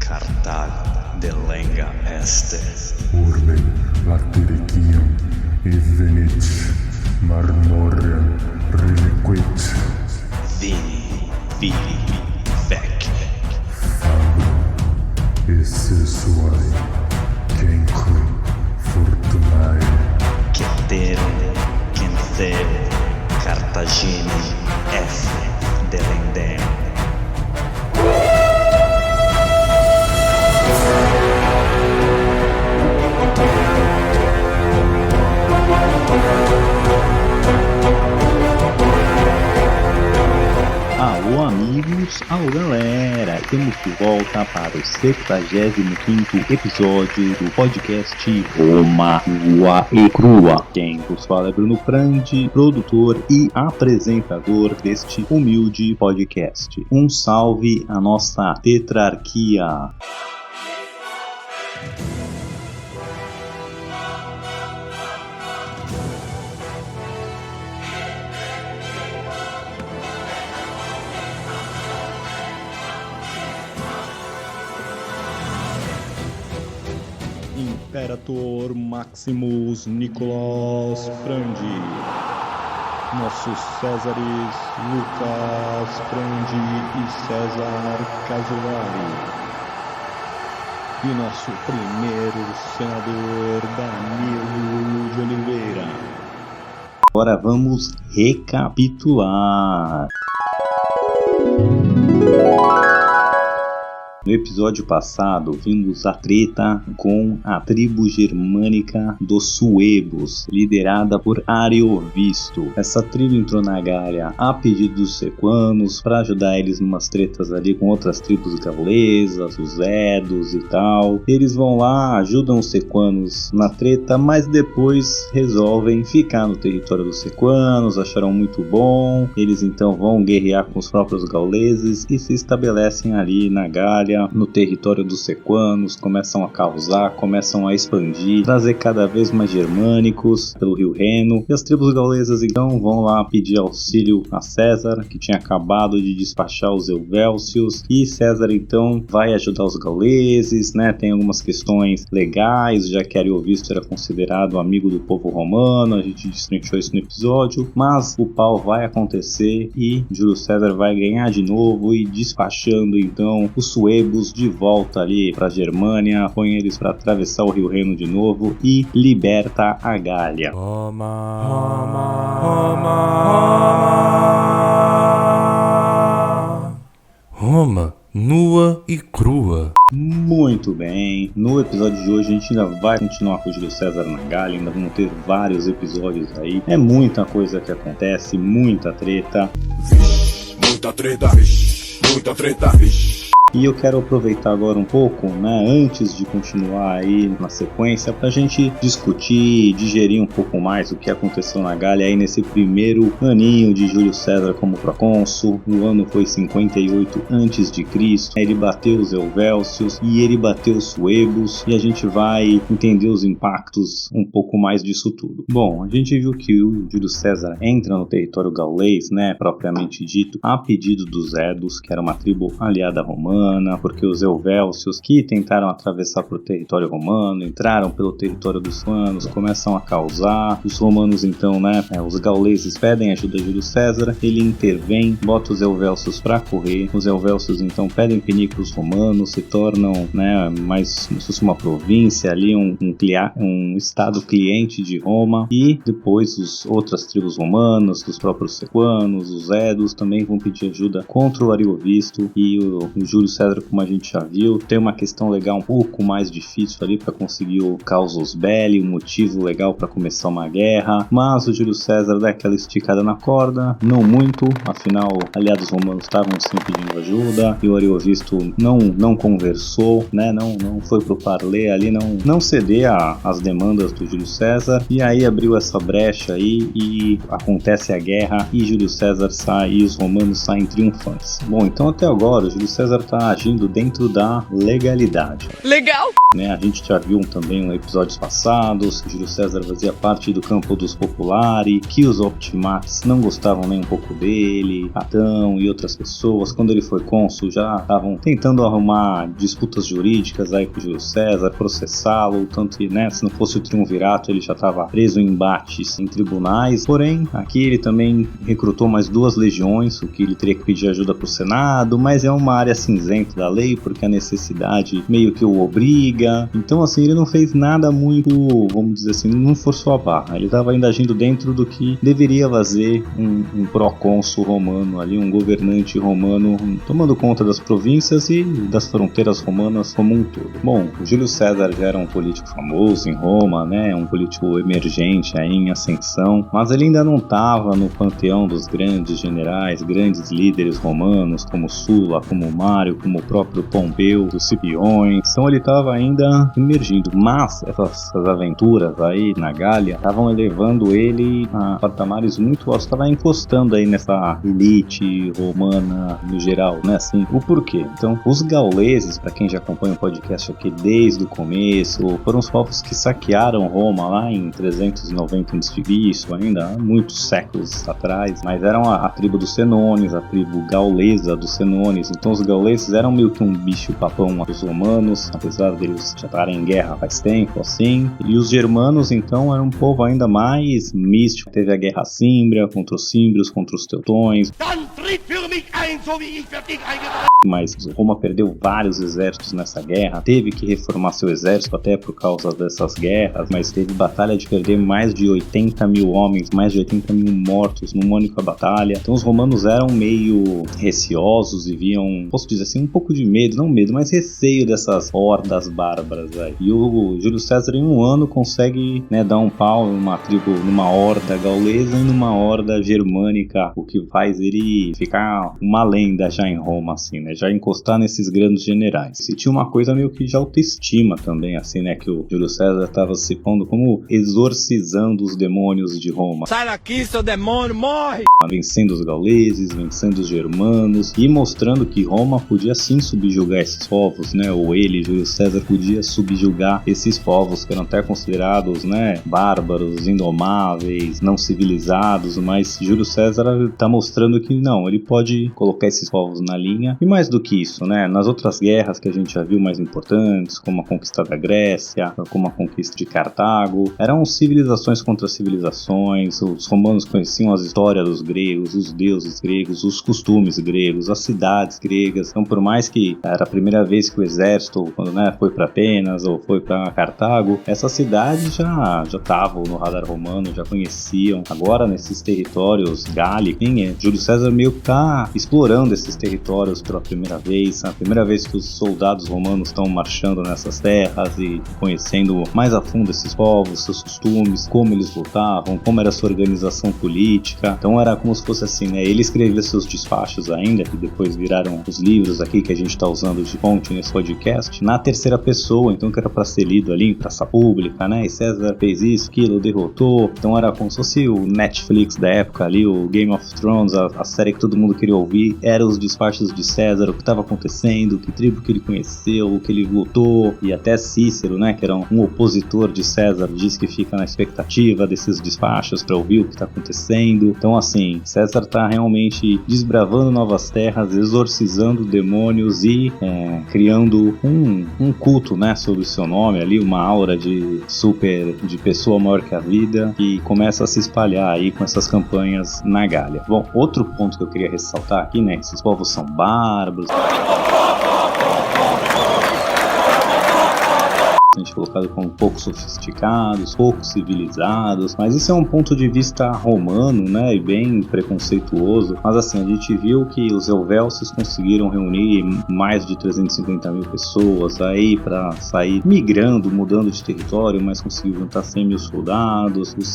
Cartag delenga este. Urbe latericium evenit marmorem reliquit. Vini, vidi, vec. Fabrum essesuae cenque fortunae. Ceterum, Centheo, Cartaginem, F. delendem. Alô amigos, alô galera, estamos de volta para o 75º episódio do podcast Roma Nua e Crua. Quem vos fala é Bruno Prandi, produtor e apresentador deste humilde podcast. Um salve à nossa tetrarquia! Imperator Maximus Nicolas Prandi, nossos Césares Lucas Prandi e César Casolari, e nosso primeiro senador Danilo de Oliveira. Agora vamos recapitular. No episódio passado, vimos a treta com a tribo germânica dos Suebos, liderada por Ariovisto. Essa tribo entrou na Gália a pedido dos sequanos para ajudar eles numas tretas ali com outras tribos gaulesas, os Edos e tal. Eles vão lá, ajudam os sequanos na treta, mas depois resolvem ficar no território dos sequanos, acharam muito bom. Eles então vão guerrear com os próprios gauleses e se estabelecem ali na Gália, no território dos sequanos, começam a causar, começam a expandir, trazer cada vez mais germânicos pelo rio Reno, e as tribos gaulesas então vão lá pedir auxílio a César, que tinha acabado de despachar os Helvécios, e César então vai ajudar os gauleses, né? Tem algumas questões legais, já que Ariovisto era considerado amigo do povo romano, a gente destrinchou isso no episódio, mas o pau vai acontecer e Júlio César vai ganhar de novo e despachando então os suebos de volta ali para a Germânia, põe eles para atravessar o rio Reno de novo e liberta a Gália. Roma, nua e crua. Muito bem, no episódio de hoje a gente ainda vai continuar com o Júlio César na Gália, ainda vamos ter vários episódios aí, é muita coisa que acontece, muita treta. Muita treta, muita treta. E eu quero aproveitar agora um pouco, né, antes de continuar aí na sequência, pra gente discutir, digerir um pouco mais o que aconteceu na Gália aí nesse primeiro aninho de Júlio César como procônsul. O ano foi 58 a.C., ele bateu os Helvécios e ele bateu os Suebos, e a gente vai entender os impactos um pouco mais disso tudo. Bom, a gente viu que o Júlio César entra no território gaulês, né, propriamente dito, a pedido dos Edos, que era uma tribo aliada romana, porque os Helvécios que tentaram atravessar para o território romano, entraram pelo território dos romanos, começam a causar, os romanos então, né, os gauleses pedem ajuda de Júlio César, ele intervém, bota os Helvécios para correr, os Helvécios então pedem pinico para os romanos, se tornam, né, mais como se fosse uma província ali, um estado cliente de Roma, e depois as outras tribos romanas, dos próprios sequanos, os Edos, também vão pedir ajuda contra o Ariovisto, e o Júlio César, como a gente já viu, tem uma questão legal um pouco mais difícil ali para conseguir o casus belli, um motivo legal para começar uma guerra, mas o Júlio César dá aquela esticada na corda, não muito, afinal aliados romanos estavam sempre pedindo ajuda e o Ariovisto não conversou, né, não foi pro parlê ali, não ceder às demandas do Júlio César, e aí abriu essa brecha aí e acontece a guerra e Júlio César sai e os romanos saem triunfantes. Bom, então até agora o Júlio César está tá agindo dentro da legalidade. Legal! Né, a gente já viu também em episódios passados que Júlio César fazia parte do campo dos populares, que os optimates não gostavam nem um pouco dele, Catão e outras pessoas, quando ele foi cônsul, já estavam tentando arrumar disputas jurídicas aí com Júlio César, processá-lo, tanto que, né, se não fosse o triunvirato, ele já estava preso em embates em tribunais. Porém, aqui ele também recrutou mais 2 legiões, o que ele teria que pedir ajuda para o Senado, mas é uma área cinzenta da lei, porque a necessidade meio que o obriga. Então, assim, ele não fez nada muito, vamos dizer assim, não forçou a barra. Ele estava ainda agindo dentro do que deveria fazer um procônsul romano ali, um governante romano, tomando conta das províncias e das fronteiras romanas como um todo. Bom, o Júlio César já era um político famoso em Roma, né? Um político emergente aí em ascensão, mas ele ainda não estava no panteão dos grandes generais, grandes líderes romanos, como Sula, como Mário, como o próprio Pompeu, dos Scipiões. Então ele estava ainda emergindo, mas essas aventuras aí na Gália estavam elevando ele a patamares muito altos, estava encostando aí nessa elite romana no geral, né, assim, o porquê? Então, os gauleses, para quem já acompanha o podcast aqui desde o começo, foram os povos que saquearam Roma lá em 390 a.C., ainda há muitos séculos atrás, mas eram a tribo dos Senones, a tribo gaulesa dos Senones. Então os gauleses eram meio que um bicho papão aos romanos, apesar deles já estarem em guerra faz tempo, assim. E os germanos, então, eram um povo ainda mais místico. Teve a guerra símbria contra os símbrios, contra os teutões. Mas Roma perdeu vários exércitos nessa guerra, teve que reformar seu exército até por causa dessas guerras, mas teve batalha de perder mais de 80 mil homens, mais de 80 mil mortos numa única batalha. Então os romanos eram meio receosos e viam, posso dizer assim, um pouco de medo, não medo, mas receio dessas hordas bárbaras aí. E o Júlio César em um ano consegue, né, dar um pau numa tribo, numa horda gaulesa e numa horda germânica, o que faz ele ficar uma lenda já em Roma, assim, né, já encostar nesses grandes generais. E tinha uma coisa meio que de autoestima também, assim, né, que o Júlio César estava se pondo como exorcizando os demônios de Roma. Sai daqui, seu demônio, morre! Vencendo os gauleses, vencendo os germanos e mostrando que Roma podia sim subjugar esses povos, né, ou ele, Júlio César, podia subjugar esses povos que eram até considerados, né, bárbaros, indomáveis, não civilizados, mas Júlio César está mostrando que não, ele pode colocar esses povos na linha. E mais do que isso, né, nas outras guerras que a gente já viu mais importantes, como a conquista da Grécia, como a conquista de Cartago, eram civilizações contra civilizações. Os romanos conheciam as histórias dos gregos, os deuses gregos, os costumes gregos, as cidades gregas. Então, por mais que era a primeira vez que o exército, quando, né, foi para Atenas ou foi para Cartago, essas cidades já estavam no radar romano, já conheciam. Agora, nesses territórios gálicos, Júlio César meio que está explorando esses territórios pela primeira vez, a primeira vez que os soldados romanos estão marchando nessas terras e conhecendo mais a fundo esses povos, seus costumes, como eles lutavam, como era a sua organização política. Então era como se fosse assim, né? Ele escrevia seus despachos ainda, que depois viraram os livros aqui que a gente está usando de fonte nesse podcast, na terceira pessoa, então que era para ser lido ali em praça pública, né? E César fez isso, aquilo, derrotou. Então era como se fosse o Netflix da época ali, o Game of Thrones, a série que todo mundo queria ouvir, eram os despachos de César, o que estava acontecendo, que tribo que ele conheceu, o que ele lutou, e até Cícero, né, que era um opositor de César, diz que fica na expectativa desses despachos para ouvir o que está acontecendo. Então, assim, César está realmente desbravando novas terras, exorcizando demônios e criando um culto, né, sobre o seu nome ali, uma aura de pessoa maior que a vida, e começa a se espalhar aí com essas campanhas na Gália. Bom, outro ponto que eu queria ressaltar aqui, né, esses povos são bárbaros, colocado como pouco sofisticados, pouco civilizados, mas isso é um ponto de vista romano, né, e bem preconceituoso. Mas assim, a gente viu que os helvécios conseguiram reunir mais de 350 mil pessoas aí para sair migrando, mudando de território, mas conseguiu juntar 100 mil soldados. Os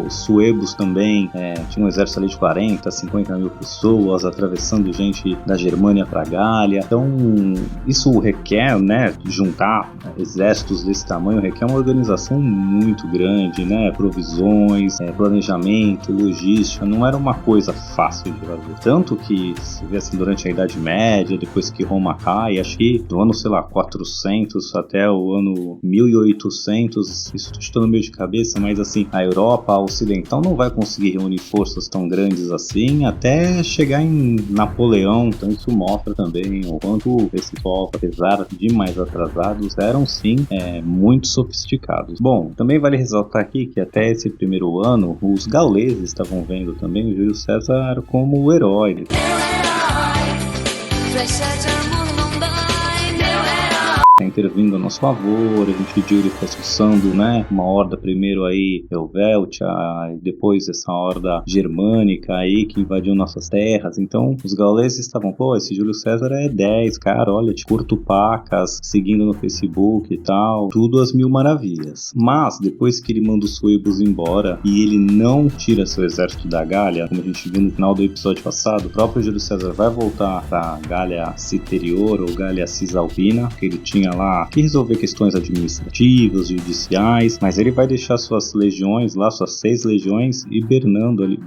os suebos também tinham um exército ali de 40, 50 mil pessoas atravessando gente da Germânia para Gália. Então isso requer, né, juntar montar exércitos desse tamanho requer uma organização muito grande, né? Provisões, planejamento, logística, não era uma coisa fácil de fazer. Tanto que, se vê assim, durante a Idade Média, depois que Roma cai, acho que do ano, 400 até o ano 1800, isso estou chutando meio de cabeça, mas assim, a Europa ocidental não vai conseguir reunir forças tão grandes assim até chegar em Napoleão. Então isso mostra também o quanto esse povo, apesar de mais atrasados, eram sim muito sofisticados. Bom, também vale ressaltar aqui que até esse primeiro ano, os gauleses estavam vendo também o Júlio César como o herói. Tá intervindo a nosso favor, a gente viu ele expulsando, né, uma horda primeiro aí, Helvétia, e depois essa horda germânica aí que invadiu nossas terras. Então os gauleses estavam, pô, esse Júlio César é 10, cara, olha, te curto pacas, seguindo no Facebook e tal, tudo às mil maravilhas. Mas depois que ele manda os suebos embora e ele não tira seu exército da Gália, como a gente viu no final do episódio passado, o próprio Júlio César vai voltar pra Gália Citerior ou Gália Cisalpina, que ele tinha lá que resolver questões administrativas, judiciais, mas ele vai deixar suas legiões lá, suas 6 legiões, hibernando ali,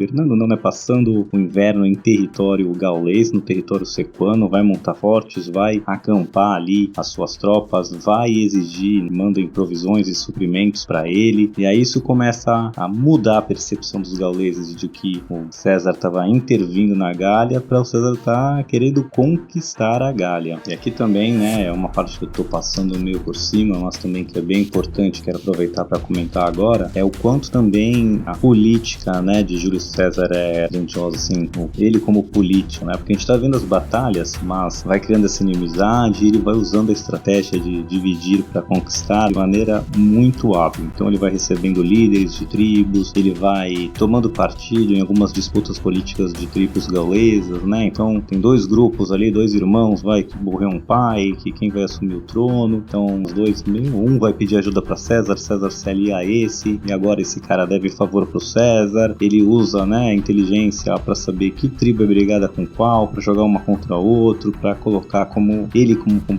passando o inverno em território gaulês, no território sequano, vai montar fortes, vai acampar ali as suas tropas, vai exigir, manda provisões e suprimentos para ele, e aí isso começa a mudar a percepção dos gauleses de que o César estava intervindo na Gália para o César estar querendo conquistar a Gália. E aqui também, né, é uma parte que eu tô passando meio por cima, mas também que é bem importante, quero aproveitar para comentar agora, é o quanto também a política, né, de Júlio César é grandiosa, assim, ele como político, né, porque a gente tá vendo as batalhas, mas vai criando essa inimizade e ele vai usando a estratégia de dividir para conquistar de maneira muito hábil. Então ele vai recebendo líderes de tribos, ele vai tomando partido em algumas disputas políticas de tribos gaulesas, né, então tem 2 grupos ali, 2 irmãos, vai que morreu um pai, que quem vai assumir o trono, então os dois, um vai pedir ajuda para César se alia a esse, e agora esse cara deve favor pro César, ele usa, né, a inteligência para saber que tribo é brigada com qual, para jogar uma contra a outra, para colocar como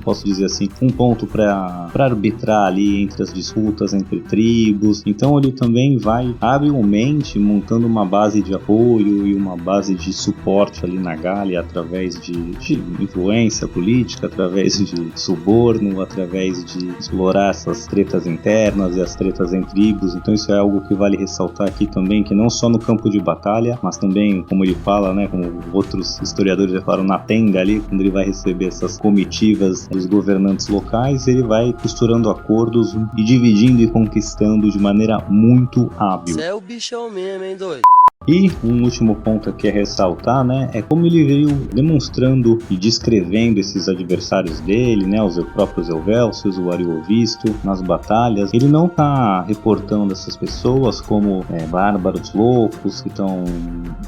posso dizer assim, um ponto para arbitrar ali entre as disputas entre tribos. Então ele também vai habilmente montando uma base de apoio e uma base de suporte ali na Gália através de influência política, através de suborno, através de explorar essas tretas internas e as tretas entre tribos. Então isso é algo que vale ressaltar aqui também, que não só no campo de batalha, mas também, como ele fala, né, como outros historiadores já falaram, na tenda ali, quando ele vai receber essas comitivas dos governantes locais, ele vai costurando acordos e dividindo e conquistando de maneira muito hábil. Você é o bichão mesmo, hein, doido? E um último ponto aqui a ressaltar, né, é como ele veio demonstrando e descrevendo esses adversários dele, né, os próprios Helvécios, o Ariovisto, nas batalhas. Ele não tá reportando essas pessoas como bárbaros loucos que estão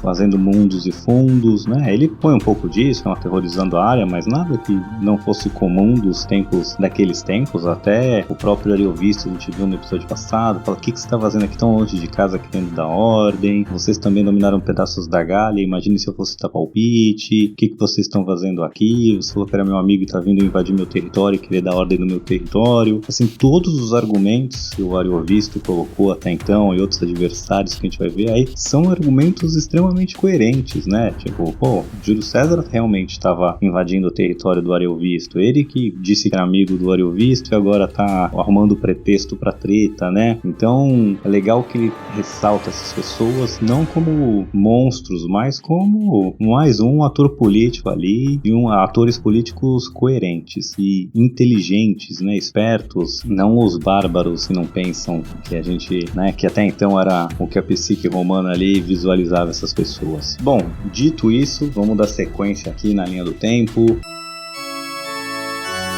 fazendo mundos e fundos, né, ele põe um pouco disso, aterrorizando a área, mas nada que não fosse comum dos tempos, daqueles tempos. Até o próprio Ariovisto, a gente viu no episódio passado, fala, o que você tá fazendo aqui tão longe de casa querendo dar ordem? Vocês também dominaram pedaços da Gália, imagine se eu fosse dar palpite, o que vocês estão fazendo aqui? Você falou que era meu amigo e tá vindo invadir meu território e querer dar ordem no meu território. Assim, todos os argumentos que o Ariovisto colocou até então e outros adversários que a gente vai ver aí, são argumentos extremamente coerentes, né? Tipo, pô, Júlio César realmente estava invadindo o território do Ariovisto, ele que disse que era amigo do Ariovisto e agora tá arrumando pretexto pra treta, né? Então, é legal que ele ressalta essas pessoas, não como monstros, mas como mais um ator político ali, e atores políticos coerentes e inteligentes, né, espertos, não os bárbaros que não pensam, que a gente, né, que até então era o que a psique romana ali visualizava essas pessoas. Bom, dito isso, vamos dar sequência aqui na linha do tempo.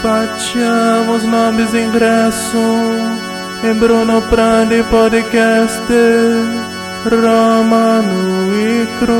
Facciamo snobis ingresso e Bruno Prandi podcast Romano e Crua.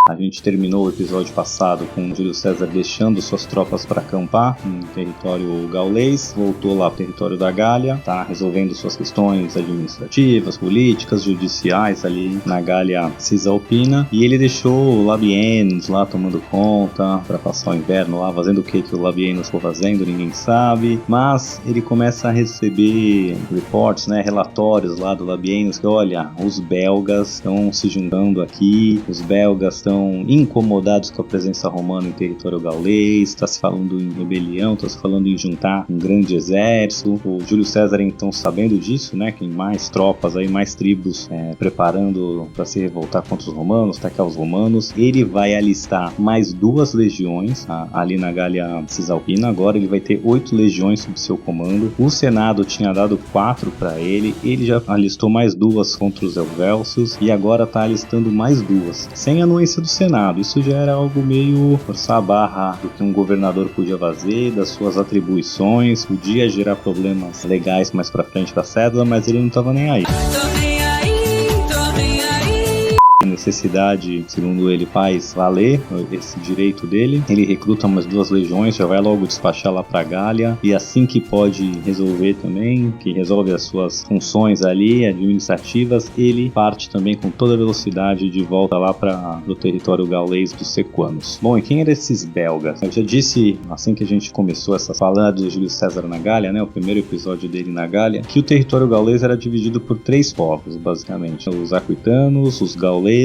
A gente terminou o episódio passado com Júlio César deixando suas tropas para acampar no território gaulês, voltou lá para o território da Gália, tá resolvendo suas questões administrativas, políticas, judiciais ali na Gália Cisalpina, e ele deixou o Labienus lá tomando conta para passar o inverno lá, fazendo o que o Labienus for fazendo, ninguém sabe, mas ele começa a receber reports, né, relatórios lá do Labienus que olha, os belgas estão se juntando aqui, os belgas estão incomodados com a presença romana em território gaulês, está se falando em rebelião, está se falando em juntar um grande exército. O Júlio César, então, sabendo disso, né, que tem mais tropas aí, mais tribos preparando para se revoltar contra os romanos, atacar os romanos, ele vai alistar mais 2 legiões ali na Gália Cisalpina. Agora ele vai ter 8 legiões sob seu comando. O Senado tinha dado 4 para ele já alistou mais 2 contra os Helvécios e agora está alistando mais 2, sem anuência do Senado. Isso já era algo meio forçar a barra do que um governador podia fazer, das suas atribuições, podia gerar problemas legais mais pra frente pra César, mas ele não tava nem aí. Necessidade, segundo ele, faz valer esse direito dele. Ele recruta mais 2 legiões, já vai logo despachar lá pra Gália, e assim que pode resolver também, que resolve as suas funções ali administrativas, ele parte também com toda velocidade de volta lá para o território gaulês dos sequanos. Bom, e quem eram esses belgas? Eu já disse, assim que a gente começou essa falando do Júlio César na Gália, né, o primeiro episódio dele na Gália, que o território gaulês era dividido por 3 povos, basicamente: os aquitanos, os gauleses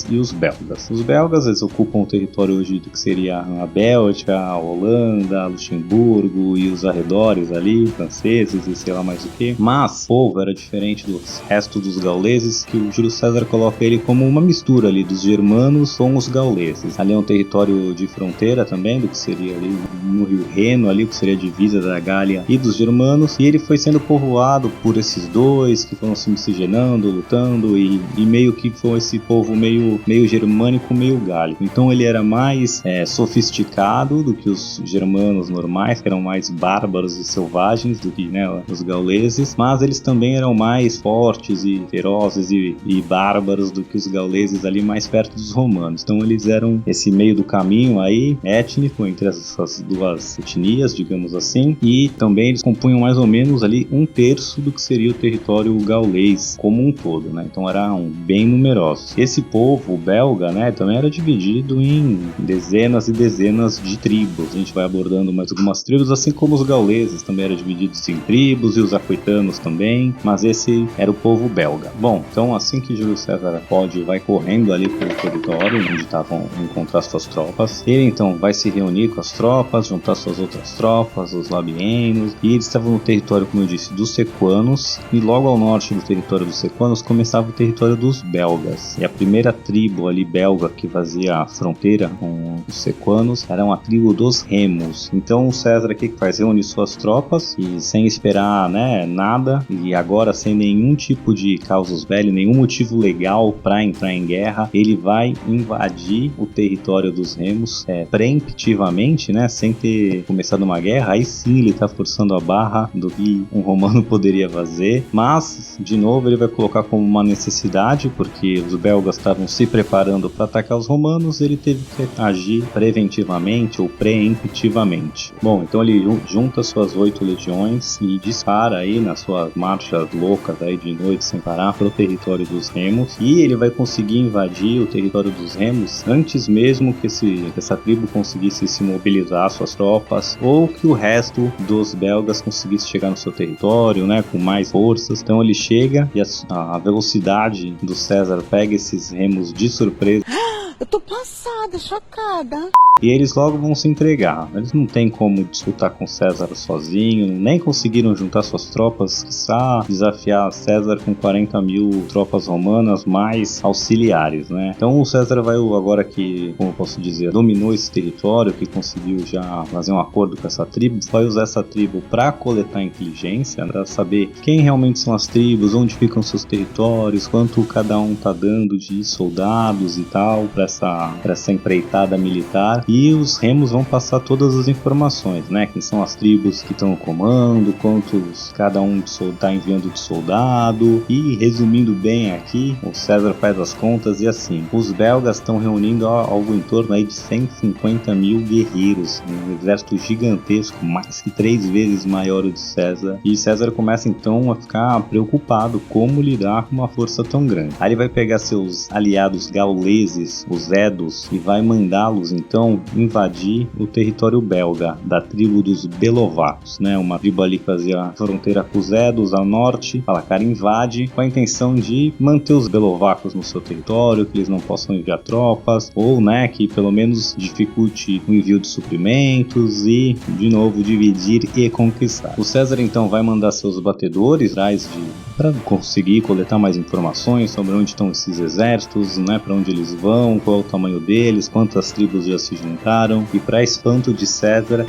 e os belgas. Os belgas, eles ocupam o território hoje do que seria a Bélgica, a Holanda, Luxemburgo e os arredores ali, franceses e sei lá mais o que. Mas o povo era diferente dos restos dos gauleses, que o Júlio César coloca ele como uma mistura ali dos germanos com os gauleses. Ali é um território de fronteira também, do que seria ali no Rio Reno, ali o que seria a divisa da Gália e dos germanos, e ele foi sendo povoado por esses 2 que foram se miscigenando, lutando, e meio que foi esse povo meio germânico, meio gálico. Então ele era mais sofisticado do que os germanos normais, que eram mais bárbaros e selvagens do que, né, os gauleses, mas eles também eram mais fortes e ferozes e bárbaros do que os gauleses ali mais perto dos romanos. Então eles eram esse meio do caminho aí, étnico, entre essas 2 etnias, digamos assim, e também eles compunham mais ou menos ali 1/3 do que seria o território gaulês como um todo, né? Então eram bem numerosos. Esse povo belga, né, também era dividido em dezenas e dezenas de tribos. A gente vai abordando mais algumas tribos, assim como os gauleses também eram divididos em tribos, e os aquitanos também, mas esse era o povo belga. Bom, então assim que Júlio César vai correndo ali pelo território onde estavam encontrar suas tropas, ele então vai se reunir com as tropas, juntar suas outras tropas, os labienos, e eles estavam no território, como eu disse, dos sequanos, e logo ao norte do território dos sequanos começava o território dos belgas. E a primeira tribo ali belga que fazia a fronteira com os sequanos era uma tribo dos remos. Então o César aqui que faz, reúne suas tropas e sem esperar, né, nada, e agora sem nenhum tipo de casus belli, nenhum motivo legal para entrar em guerra, ele vai invadir o território dos remos preemptivamente, né, sem ter começado uma guerra. Aí sim ele tá forçando a barra do que um romano poderia fazer, mas de novo ele vai colocar como uma necessidade, porque os belgas estavam se preparando para atacar os romanos, ele teve que agir preventivamente ou preemptivamente. Bom, então ele junta suas 8 legiões e dispara aí nas suas marchas loucas aí de noite sem parar para o território dos remos, e ele vai conseguir invadir o território dos remos antes mesmo que essa tribo conseguisse se mobilizar suas tropas, ou que o resto dos belgas conseguisse chegar no seu território, né, com mais forças. Então ele chega e a velocidade do César pega esses remos de surpresa. Eu tô passada, chocada. E eles logo vão se entregar. Eles não têm como disputar com César sozinho, nem conseguiram juntar suas tropas, quiçá desafiar César com 40 mil tropas romanas mais auxiliares, né? Então o César vai, agora que, como eu posso dizer, dominou esse território, que conseguiu já fazer um acordo com essa tribo, vai usar essa tribo para coletar inteligência, para saber quem realmente são as tribos, onde ficam seus territórios, quanto cada um tá dando de soldados e tal, para essa empreitada militar. e os remos vão passar todas as informações, né? Quem são as tribos que estão no comando, quantos cada um está enviando de soldado, e resumindo bem aqui, o César faz as contas e assim, os belgas estão reunindo algo em torno aí de 150 mil guerreiros, um exército gigantesco, mais que 3 vezes maior o de César, e César começa então a ficar preocupado como lidar com uma força tão grande. Aí ele vai pegar seus aliados gauleses, os Edos, e vai mandá-los então invadir o território belga, da tribo dos Belovacos, né? Uma tribo ali que fazia fronteira com os Edos ao norte. Fala, cara, invade com a intenção de manter os Belovacos no seu território, que eles não possam enviar tropas, ou, né, que pelo menos dificulte o envio de suprimentos e, de novo, dividir e conquistar. O César então vai mandar seus batedores atrás para conseguir coletar mais informações sobre onde estão esses exércitos, né, para onde eles vão, qual é o tamanho deles, quantas tribos já se juntaram, e para espanto de César,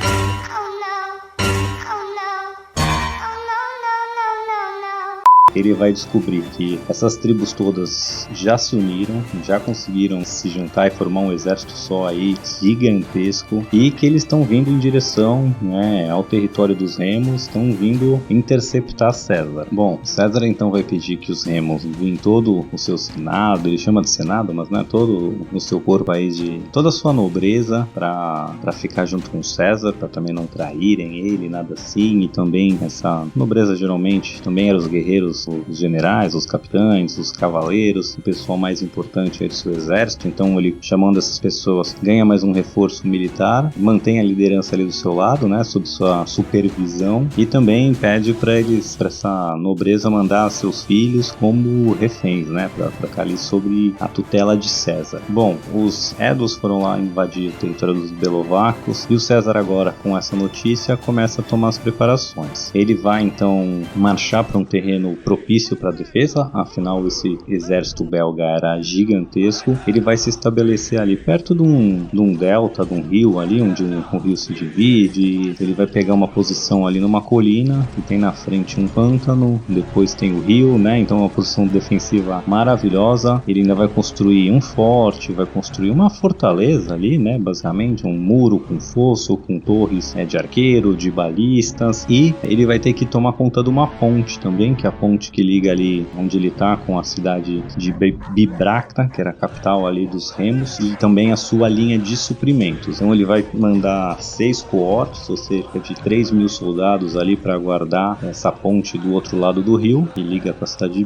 ele vai descobrir que essas tribos todas já se uniram, já conseguiram se juntar e formar um exército só aí gigantesco, e que eles estão vindo em direção, né, ao território dos remos, estão vindo interceptar César. Bom, César então vai pedir que os remos enviem todo o seu senado, ele chama de senado, mas não é todo o seu corpo aí, de toda a sua nobreza para ficar junto com César, para também não traírem ele, nada assim, e também essa nobreza geralmente também eram os guerreiros, os generais, os capitães, os cavaleiros, o pessoal mais importante aí do seu exército. Então ele, chamando essas pessoas, ganha mais um reforço militar, mantém a liderança ali do seu lado, né, sob sua supervisão, e também pede para essa nobreza mandar seus filhos como reféns, né, para ficar ali sobre a tutela de César. Bom, os Edos foram lá invadir o território dos Belovacos, e o César agora, com essa notícia, começa a tomar as preparações. Ele vai então marchar para um terreno propício para a defesa, afinal esse exército belga era gigantesco. Ele vai se estabelecer ali perto de um delta, de um rio ali, onde o rio se divide. Ele vai pegar uma posição ali numa colina, que tem na frente um pântano, depois tem o rio, né? Então é uma posição defensiva maravilhosa. Ele ainda vai construir um forte, vai construir uma fortaleza ali, né? Basicamente um muro com fosso, com torres de arqueiro, de balistas, e ele vai ter que tomar conta de uma ponte também, que é a ponte que liga ali onde ele tá com a cidade de Bibracta, que era a capital ali dos remos, e também a sua linha de suprimentos. Então ele vai mandar 6 coortes, ou cerca de 3 mil soldados ali para guardar essa ponte do outro lado do rio, que liga com a cidade de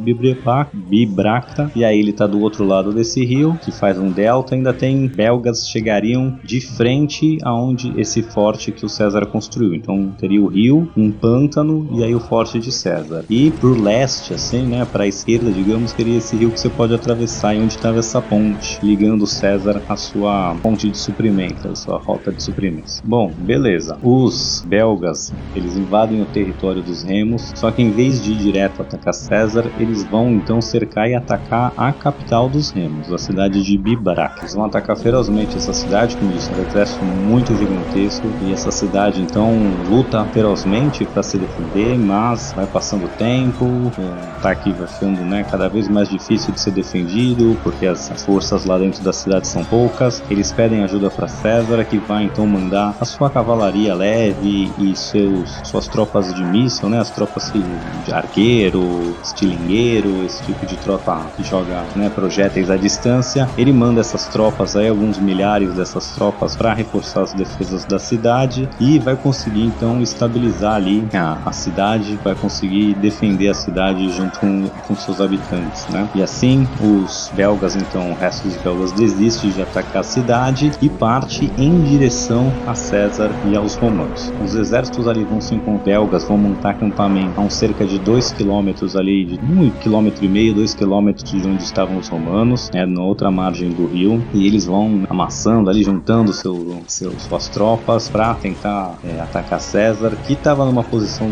Bibracta, e aí ele tá do outro lado desse rio, que faz um delta. Ainda tem belgas chegariam de frente aonde esse forte que o César construiu. Então teria o rio, um pântano e aí o forte de César. E por leste, assim, né, para a esquerda, digamos, teria esse rio que você pode atravessar, e onde estava essa ponte, ligando César à sua ponte de suprimentos, a sua rota de suprimentos. Bom, beleza. Os belgas, eles invadem o território dos remos, só que em vez de ir direto atacar César, eles vão então cercar e atacar a capital dos remos, a cidade de Bibracta. Eles vão atacar ferozmente essa cidade, como eu disse, é um exército muito gigantesco, e essa cidade então luta ferozmente para se defender, mas vai passando o tempo, o ataque vai ficando, né, cada vez mais difícil de ser defendido, porque as forças lá dentro da cidade são poucas. Eles pedem ajuda para César, que vai então mandar a sua cavalaria leve e suas tropas de míssil, né, as tropas de arqueiro, estilingueiro, esse tipo de tropa que joga, né, projéteis à distância. Ele manda essas tropas aí, alguns milhares dessas tropas, para reforçar as defesas da cidade, e vai conseguir então estabilizar ali a cidade, vai conseguir defender a cidade junto com seus habitantes, né? E assim os belgas, então o resto dos belgas desiste de atacar a cidade e parte em direção a César e aos romanos. Os exércitos ali vão se encontrar, belgas vão montar acampamento a uns cerca de 2 km ali, de 1,5 km, 2 km de onde estavam os romanos, né, na outra margem do rio, e eles vão amassando ali, juntando suas tropas para tentar atacar César, que estava numa posição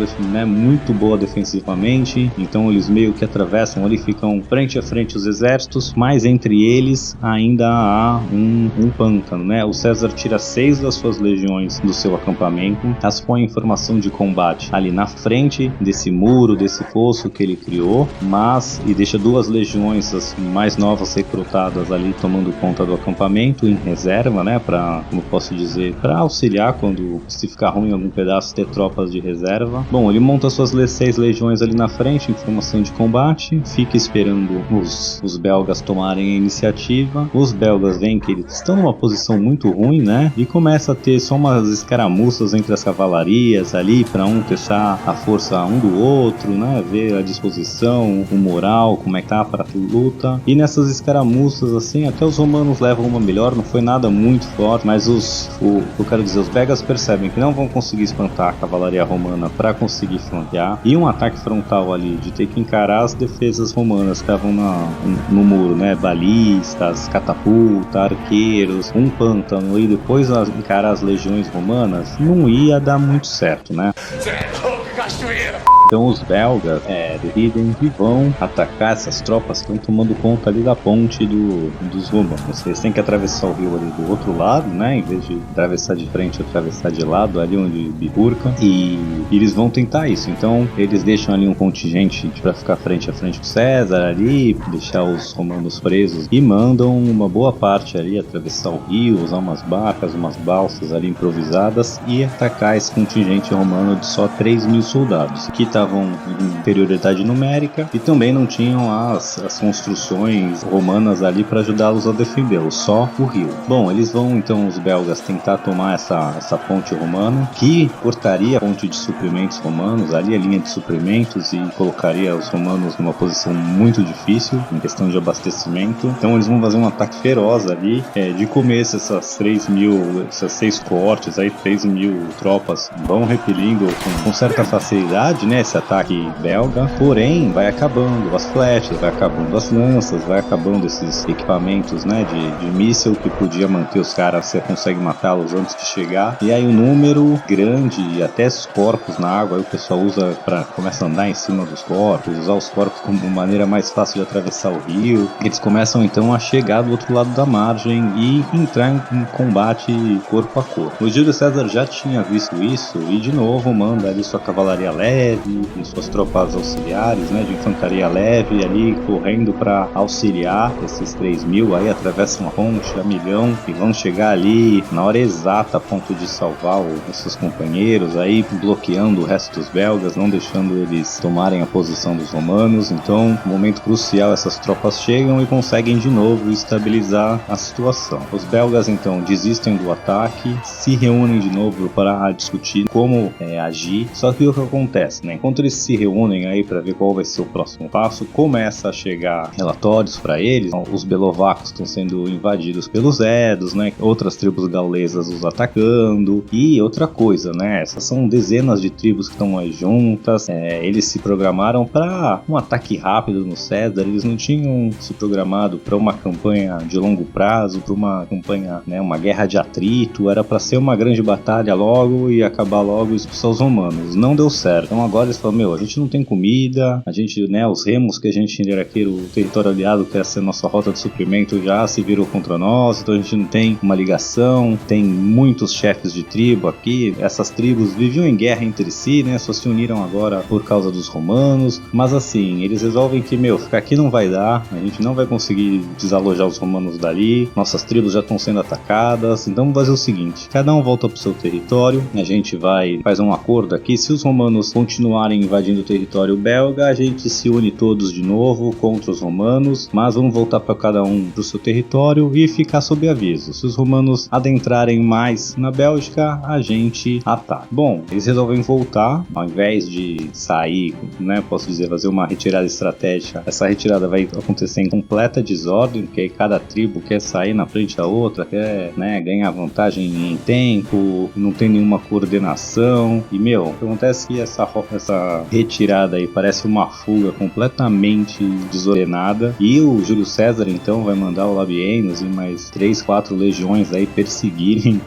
muito boa defensivamente, Então eles meio que atravessam ali, ficam frente a frente os exércitos, mas entre eles ainda há um pântano, né? O César tira 6 das suas legiões do seu acampamento, as põe em formação de combate ali na frente desse muro, desse fosso que ele criou, e deixa 2 legiões as mais novas recrutadas ali tomando conta do acampamento em reserva, né? Para, como posso dizer, para auxiliar quando se ficar ruim em algum pedaço, ter tropas de reserva. Bom, ele monta suas 6 legiões ali na frente em formação de combate, fica esperando os belgas tomarem a iniciativa. Os belgas veem que eles estão numa posição muito ruim, né? E começa a ter só umas escaramuças entre as cavalarias ali para um testar a força um do outro, né? Ver a disposição, o moral, como é que tá para a luta. E nessas escaramuças assim, até os romanos levam uma melhor, não foi nada muito forte, mas os belgas percebem que não vão conseguir espantar a cavalaria romana para conseguir flanquear, e um ataque frontal ali de ter que encarar as defesas romanas que estavam no muro, né? Balistas, catapulta, arqueiros, um pântano, e depois encarar as legiões romanas, não ia dar muito certo, né? Então os belgas decidem que vão atacar essas tropas que estão tomando conta ali da ponte dos romanos. Eles têm que atravessar o rio ali do outro lado, né? Em vez de atravessar de frente ou atravessar de lado, ali onde bifurca. E eles vão tentar isso. Então eles deixam ali um contingente para ficar frente a frente com César ali, deixar os romanos presos, e mandam uma boa parte ali atravessar o rio, usar umas barcas, umas balsas ali improvisadas e atacar esse contingente romano de só 3.000 soldados, que estavam em inferioridade numérica e também não tinham as construções romanas ali para ajudá-los a defendê-los, só o rio. Bom, eles vão então, os belgas, tentar tomar essa ponte romana, que cortaria a ponte de suprimentos romanos, ali a linha de suprimentos, e colocaria os romanos numa posição muito difícil em questão de abastecimento. Então eles vão fazer um ataque feroz ali. De começo, essas 6 coortes aí, 3.000 tropas vão repelindo com certa facilidade, né, esse ataque belga, porém vai acabando as flechas, vai acabando as lanças, vai acabando esses equipamentos, né, de míssil que podia manter os caras, você consegue matá-los antes de chegar, e aí o número grande e até os corpos na água, aí o pessoal usa começa a andar em cima dos corpos, usar os corpos como maneira mais fácil de atravessar o rio. Eles começam então a chegar do outro lado da margem e entrar em combate corpo a corpo. O Júlio César já tinha visto isso e de novo manda ali sua cavalaria leve e suas tropas auxiliares, né, de infantaria leve ali correndo para auxiliar esses 3.000, aí atravessam a ponte a milhão e vão chegar ali na hora exata a ponto de salvar os seus companheiros, aí bloqueando o resto dos belgas, não deixando eles tomarem a posição dos romanos. Então, no momento crucial, essas tropas chegam e conseguem de novo estabilizar a situação. Os belgas então desistem do ataque, se reúnem de novo para discutir como agir. Só que o que acontece, né? Enquanto eles se reúnem aí para ver qual vai ser o próximo passo, começa a chegar relatórios para eles. Os belovacos estão sendo invadidos pelos edos, né? Outras tribos gaulesas os atacando. E outra coisa, né? Essas são dezenas de tribos que estão aí juntas. Eles se programaram para um ataque rápido no César. Eles não tinham se programado para uma campanha de longo prazo, para uma campanha, né? Uma guerra de atrito. Era para ser uma grande batalha logo e acabar logo e expulsar os romanos. Não deu certo. Então agora eles falam, a gente não tem comida, a gente, né, os remos que a gente tinha aqui, o território aliado, que ia ser nossa rota de suprimento, já se virou contra nós, então a gente não tem uma ligação, tem muitos chefes de tribo aqui, essas tribos viviam em guerra entre si, né, só se uniram agora por causa dos romanos, mas assim, eles resolvem que, ficar aqui não vai dar, a gente não vai conseguir desalojar os romanos dali, nossas tribos já estão sendo atacadas, então vamos fazer o seguinte, cada um volta pro seu território, a gente faz um acordo aqui, se os romanos continuarem invadindo o território belga, a gente se une todos de novo contra os romanos, mas vamos voltar para cada um pro seu território e ficar sob aviso. Se os romanos adentrarem mais na Bélgica, a gente ataca. Bom, eles resolvem voltar, ao invés de sair, né, posso dizer, fazer uma retirada estratégica. Essa retirada vai acontecer em completa desordem, porque cada tribo quer sair na frente da outra, quer, né, ganhar vantagem em tempo, não tem nenhuma coordenação. E, o que acontece é que essa essa retirada aí parece uma fuga completamente desordenada. E o Júlio César então vai mandar o Labienus e mais 3, 4 legiões aí perseguirem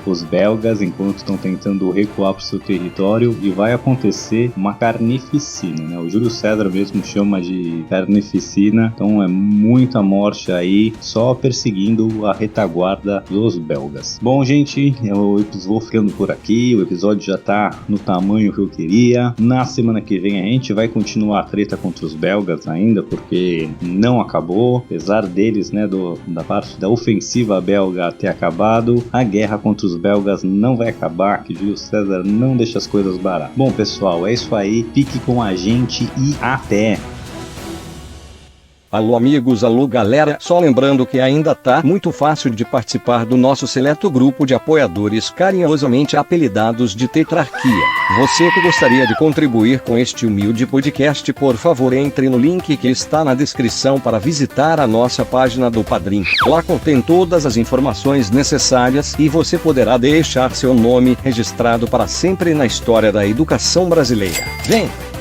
os belgas enquanto estão tentando recuar para o seu território, e vai acontecer uma carnificina, né? O Júlio César mesmo chama de carnificina, então é muita morte aí só perseguindo a retaguarda dos belgas. Bom, gente, eu vou ficando por aqui, o episódio já tá no tamanho que eu queria. Na semana que vem a gente vai continuar a treta contra os belgas ainda, porque não acabou, apesar deles, né, da parte da ofensiva belga ter acabado, a guerra contra os belgas não vai acabar, que Júlio César não deixa as coisas baratas. Bom, pessoal, é isso aí, fique com a gente e até! Alô amigos, alô galera, só lembrando que ainda tá muito fácil de participar do nosso seleto grupo de apoiadores carinhosamente apelidados de Tetrarquia. Você que gostaria de contribuir com este humilde podcast, por favor entre no link que está na descrição para visitar a nossa página do Padrim. Lá contém todas as informações necessárias e você poderá deixar seu nome registrado para sempre na história da educação brasileira. Vem!